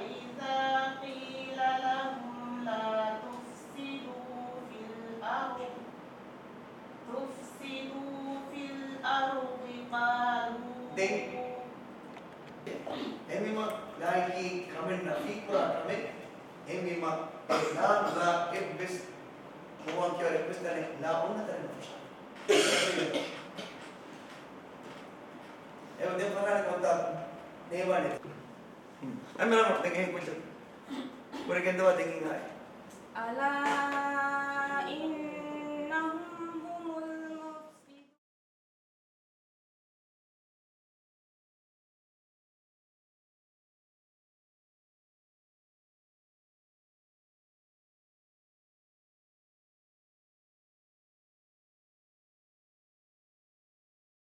وإذا قيل لهم لا تفسدوا في الأرض قالوا Emima lagi kami nafikra kami emima Islam la ibis muan kyo ibis tane la unna tane nafsha. Ewa dem fana konta dewa ne. Amela dengen kucho. Por que ando dengen hai. ألا إن